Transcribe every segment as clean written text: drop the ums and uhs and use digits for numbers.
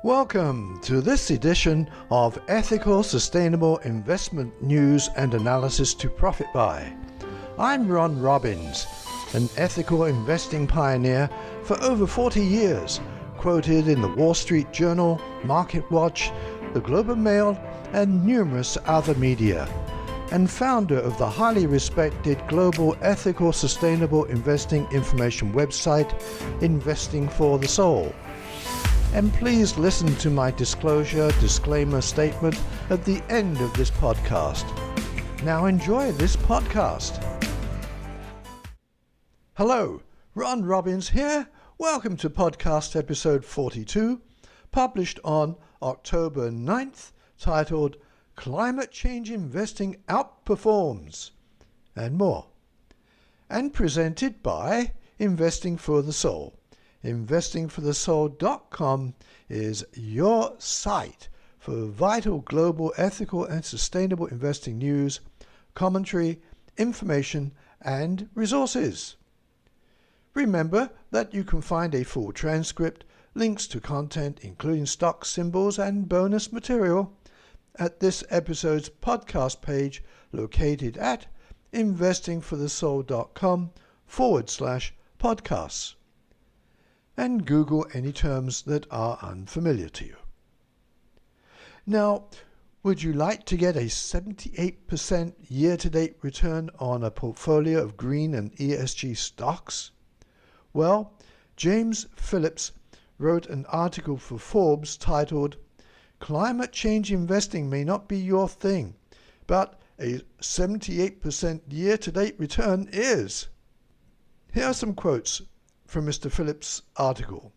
Welcome to this edition of Ethical Sustainable Investment News and Analysis to Profit By. I'm Ron Robbins, an ethical investing pioneer for over 40 years, quoted in the Wall Street Journal, MarketWatch, the Globe and Mail, and numerous other media, and founder of the highly respected global ethical sustainable investing information website, Investing for the Soul. And please listen to my disclaimer statement at the end of this podcast. Now enjoy this podcast. Hello, Ron Robbins here. Welcome to podcast episode 42, published on October 9th, titled Climate Change Investing Outperforms, and more. And presented by Investing for the Soul. Investingforthesoul.com is your site for vital global ethical and sustainable investing news, commentary, information, and resources. Remember that you can find a full transcript, links to content including stock symbols and bonus material at this episode's podcast page located at investingforthesoul.com/podcasts. And Google any terms that are unfamiliar to you. Now, would you like to get a 78% year-to-date return on a portfolio of green and ESG stocks? Well, James Phillips wrote an article for Forbes titled, Climate Change Investing May Not Be Your Thing, but a 78% year-to-date return is. Here are some quotes from Mr. Phillips' article.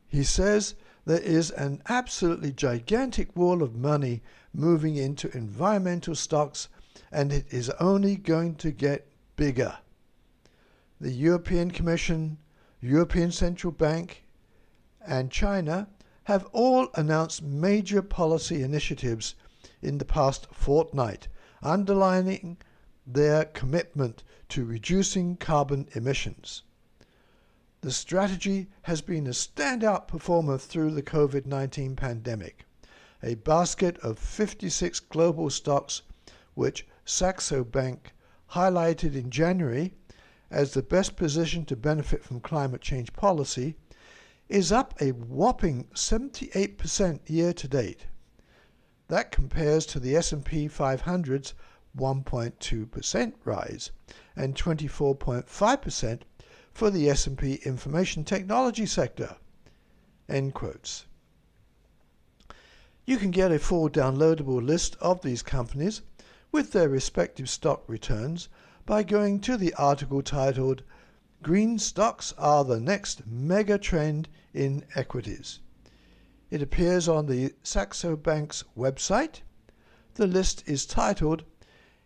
He says there is an absolutely gigantic wall of money moving into environmental stocks, and it is only going to get bigger. The European Commission, European Central Bank, and China have all announced major policy initiatives in the past fortnight, underlining their commitment to reducing carbon emissions. The strategy has been a standout performer through the COVID-19 pandemic. A basket of 56 global stocks, which Saxo Bank highlighted in January as the best position to benefit from climate change policy, is up a whopping 78% year to date. That compares to the S&P 500's 1.2% rise and 24.5% for the S&P information technology sector. End quotes. You can get a full downloadable list of these companies with their respective stock returns by going to the article titled Green Stocks Are the Next Mega Trend in Equities. It appears on the Saxo Bank's website. The list is titled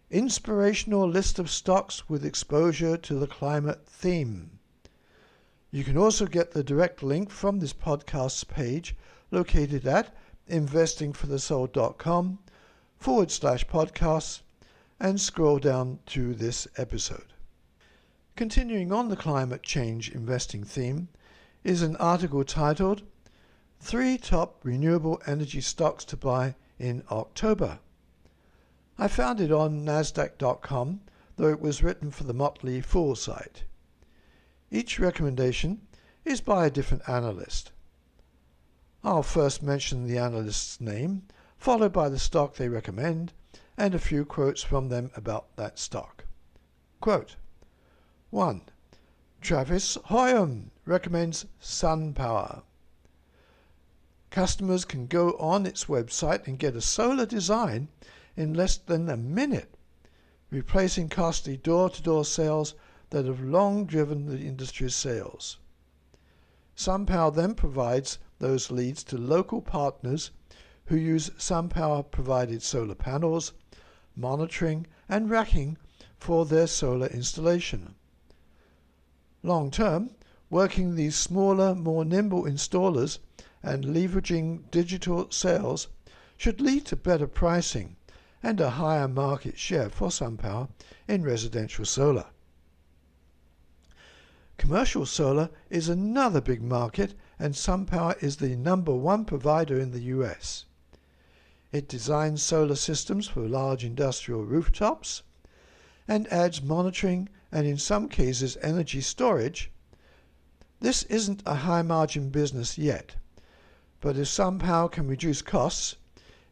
Inspirational List of Stocks with Exposure to the Climate Theme. You can also get the direct link from this podcast's page located at investingforthesoul.com/podcasts and scroll down to this episode. Continuing on the climate change investing theme is an article titled 3 Top Renewable Energy Stocks to Buy in October. I found it on NASDAQ.com, though it was written for the Motley Fool site. Each recommendation is by a different analyst. I'll first mention the analyst's name, followed by the stock they recommend, and a few quotes from them about that stock. Quote 1. Travis Hoyam recommends SunPower. Customers can go on its website and get a solar design in less than a minute, replacing costly door-to-door sales that have long driven the industry's sales. SunPower then provides those leads to local partners who use SunPower-provided solar panels, monitoring, and racking for their solar installation. Long-term, working these smaller, more nimble installers and leveraging digital sales should lead to better pricing and a higher market share for SunPower in residential solar. Commercial solar is another big market and SunPower is the #1 provider in the US. It designs solar systems for large industrial rooftops and adds monitoring and in some cases energy storage. This isn't a high-margin business yet, but if SunPower can reduce costs,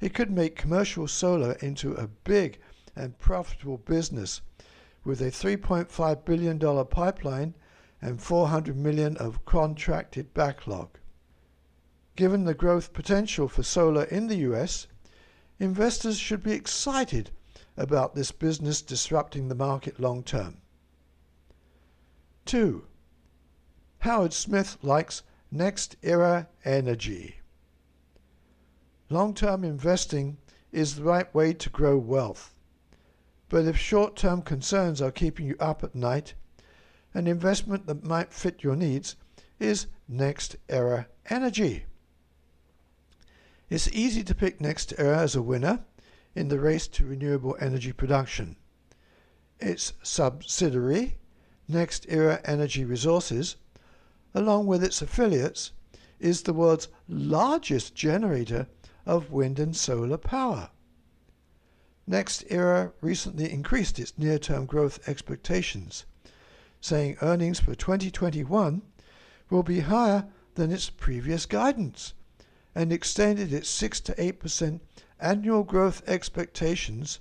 it could make commercial solar into a big and profitable business with a $3.5 billion pipeline and $400 million of contracted backlog. Given the growth potential for solar in the US, investors should be excited about this business disrupting the market long term. 2. Howard Smith likes Nextera Energy. Long-term investing is the right way to grow wealth. But if short-term concerns are keeping you up at night, an investment that might fit your needs is Nextera Energy. It's easy to pick Nextera as a winner in the race to renewable energy production. Its subsidiary, Nextera Energy Resources, along with its affiliates, is the world's largest generator of wind and solar power. Nextera recently increased its near-term growth expectations, saying earnings for 2021 will be higher than its previous guidance, and extended its 6 to 8% annual growth expectations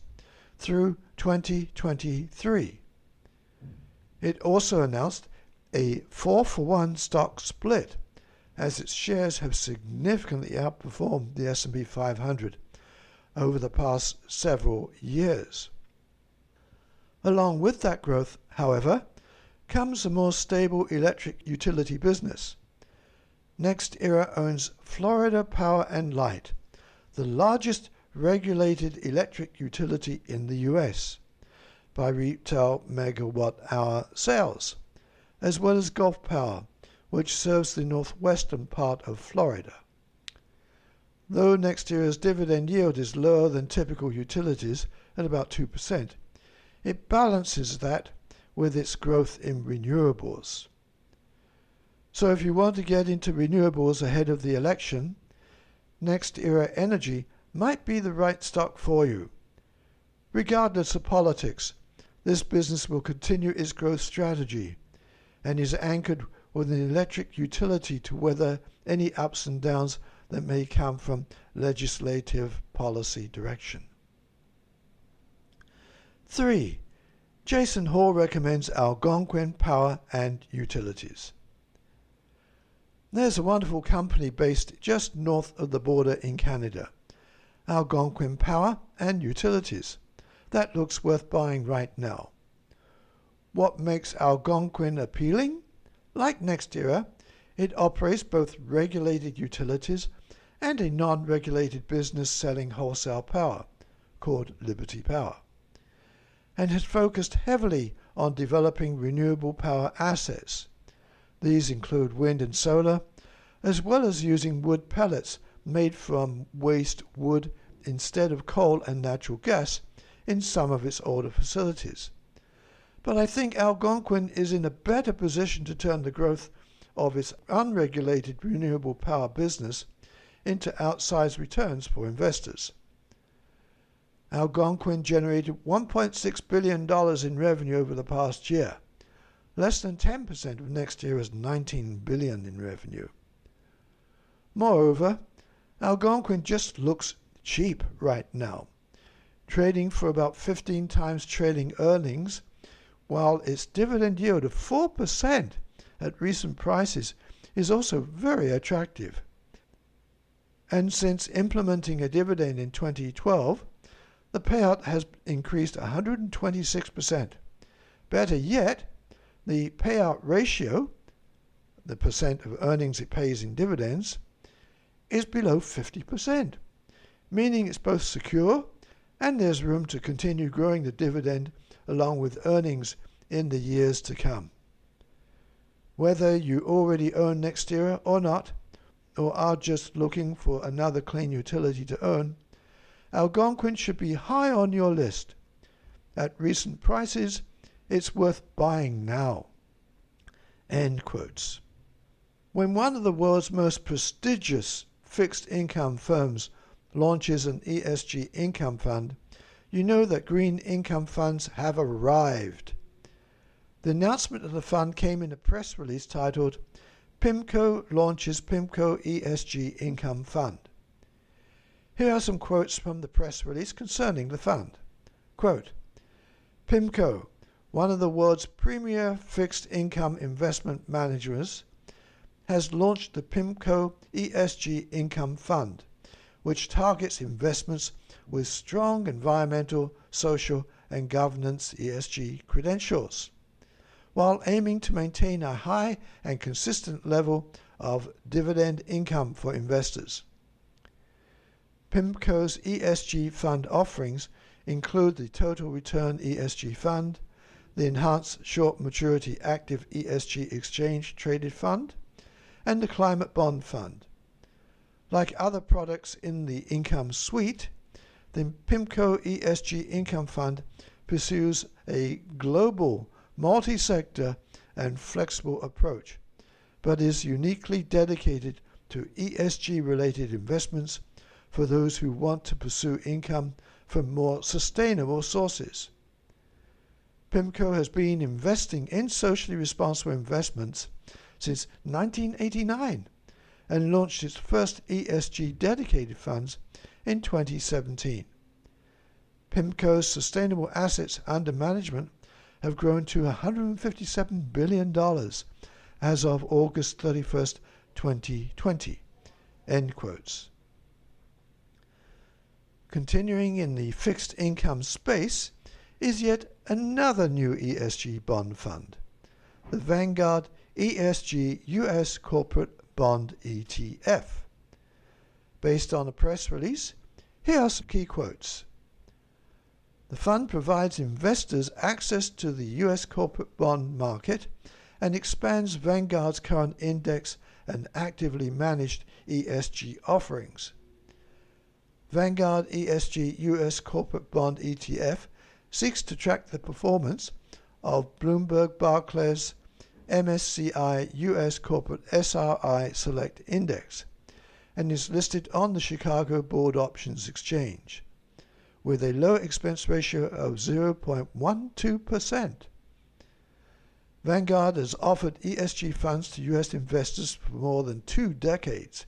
through 2023. It also announced a 4-for-1 stock split, as its shares have significantly outperformed the S&P 500 over the past several years. Along with that growth, however, comes a more stable electric utility business. Nextera owns Florida Power and Light, the largest regulated electric utility in the US by retail megawatt-hour sales, as well as Gulf Power, which serves the northwestern part of Florida. Though Nextera's dividend yield is lower than typical utilities at about 2%, it balances that with its growth in renewables. So if you want to get into renewables ahead of the election, Nextera Energy might be the right stock for you. Regardless of politics, this business will continue its growth strategy and is anchored with an electric utility to weather any ups and downs that may come from legislative policy direction. 3. Jason Hall recommends Algonquin Power and Utilities. There's a wonderful company based just north of the border in Canada, Algonquin Power and Utilities. That looks worth buying right now. What makes Algonquin appealing? Like Nextera, it operates both regulated utilities and a non-regulated business selling wholesale power, called Liberty Power, and has focused heavily on developing renewable power assets. These include wind and solar, as well as using wood pellets made from waste wood instead of coal and natural gas in some of its older facilities. But I think Algonquin is in a better position to turn the growth of its unregulated renewable power business into outsized returns for investors. Algonquin generated $1.6 billion in revenue over the past year, less than 10% of next year's $19 billion in revenue. Moreover, Algonquin just looks cheap right now, trading for about 15 times trailing earnings, while its dividend yield of 4% at recent prices is also very attractive. And since implementing a dividend in 2012, the payout has increased 126%. Better yet, the payout ratio, the percent of earnings it pays in dividends, is below 50%, meaning it's both secure and there's room to continue growing the dividend along with earnings in the years to come. Whether you already own Nextera or not, or are just looking for another clean utility to own, Algonquin should be high on your list. At recent prices, it's worth buying now. End quotes. When one of the world's most prestigious fixed income firms launches an ESG income fund, you know that green income funds have arrived. The announcement of the fund came in a press release titled, Pimco launches Pimco ESG Income Fund. Here are some quotes from the press release concerning the fund. Quote, Pimco, one of the world's premier fixed income investment managers, has launched the Pimco ESG Income Fund, which targets investments with strong environmental, social, and governance ESG credentials, while aiming to maintain a high and consistent level of dividend income for investors. Pimco's ESG fund offerings include the Total Return ESG Fund, the Enhanced Short Maturity Active ESG Exchange Traded Fund, and the Climate Bond Fund. Like other products in the income suite, the Pimco ESG Income Fund pursues a global, multi-sector, and flexible approach, but is uniquely dedicated to ESG-related investments for those who want to pursue income from more sustainable sources. Pimco has been investing in socially responsible investments since 1989 and launched its first ESG dedicated funds in 2017. Pimco's sustainable assets under management have grown to $157 billion as of August 31st, 2020. End quotes. Continuing in the fixed income space is yet another new ESG bond fund, the Vanguard ESG US Corporate Bond ETF. Based on a press release, here are some key quotes. The fund provides investors access to the US corporate bond market and expands Vanguard's current index and actively managed ESG offerings. Vanguard ESG US Corporate Bond ETF seeks to track the performance of Bloomberg Barclays MSCI US Corporate SRI Select Index and is listed on the Chicago Board Options Exchange with a low expense ratio of 0.12%. Vanguard has offered ESG funds to U.S. investors for more than 2 decades,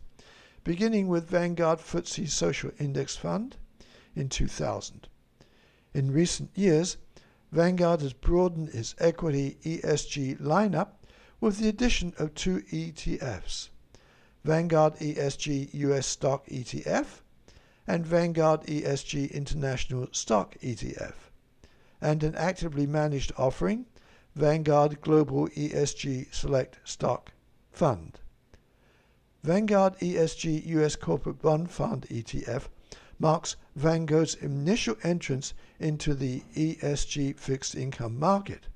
beginning with Vanguard FTSE Social Index Fund in 2000. In recent years, Vanguard has broadened its equity ESG lineup with the addition of 2 ETFs, Vanguard ESG US Stock ETF and Vanguard ESG International Stock ETF, and an actively managed offering, Vanguard Global ESG Select Stock Fund. Vanguard ESG US Corporate Bond Fund ETF marks Vanguard's initial entrance into the ESG fixed income market,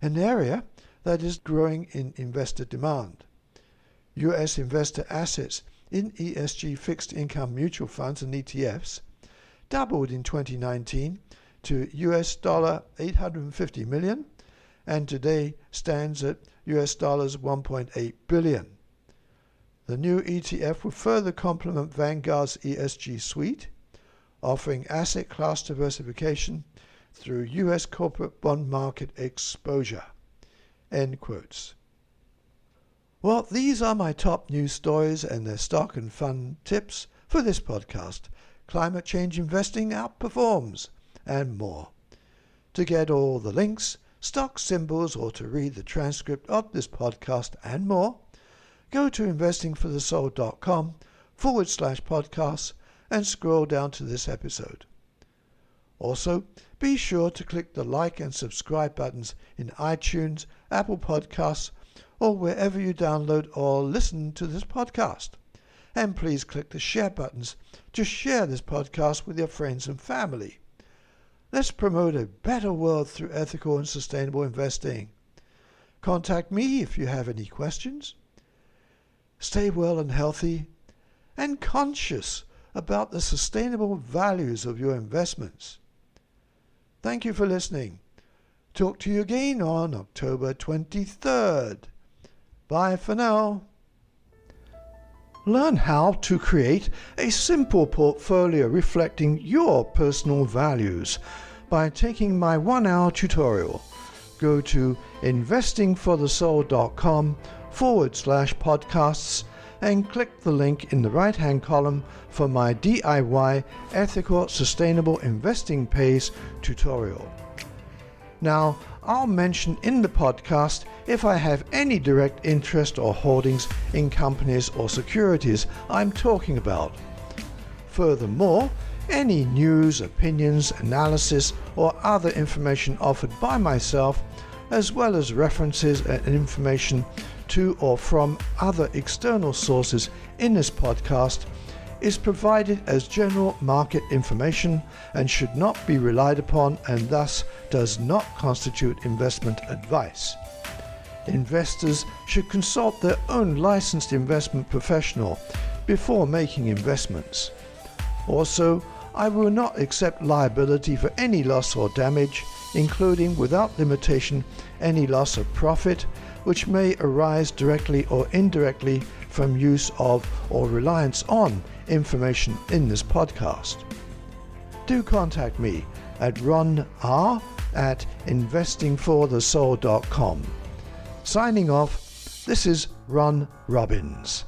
an area that is growing in investor demand. U.S. investor assets in ESG fixed income mutual funds and ETFs doubled in 2019 to US $850 million and today stands at US $1.8 billion. The new ETF will further complement Vanguard's ESG suite, offering asset class diversification through U.S. corporate bond market exposure. End quotes. Well, these are my top news stories and their stock and fund tips for this podcast, Climate Change Investing Outperforms, and more. To get all the links, stock symbols, or to read the transcript of this podcast and more, go to investingforthesoul.com/podcasts and scroll down to this episode. Also, be sure to click the like and subscribe buttons in iTunes, Apple Podcasts, or wherever you download or listen to this podcast. And please click the share buttons to share this podcast with your friends and family. Let's promote a better world through ethical and sustainable investing. Contact me if you have any questions. Stay well and healthy and conscious about the sustainable values of your investments. Thank you for listening. Talk to you again on October 23rd. Bye for now. Learn how to create a simple portfolio reflecting your personal values by taking my 1-hour tutorial. Go to investingforthesoul.com/podcasts and click the link in the right-hand column for my DIY Ethical Sustainable Investing Pays tutorial. Now, I'll mention in the podcast if I have any direct interest or holdings in companies or securities I'm talking about. Furthermore, any news, opinions, analysis, or other information offered by myself, as well as references and information to or from other external sources in this podcast, is provided as general market information and should not be relied upon and thus does not constitute investment advice. Investors should consult their own licensed investment professional before making investments. Also, I will not accept liability for any loss or damage, including without limitation any loss of profit which may arise directly or indirectly from use of or reliance on information in this podcast. Do contact me at ronr@investingforthesoul.com. Signing off, this is Ron Robbins.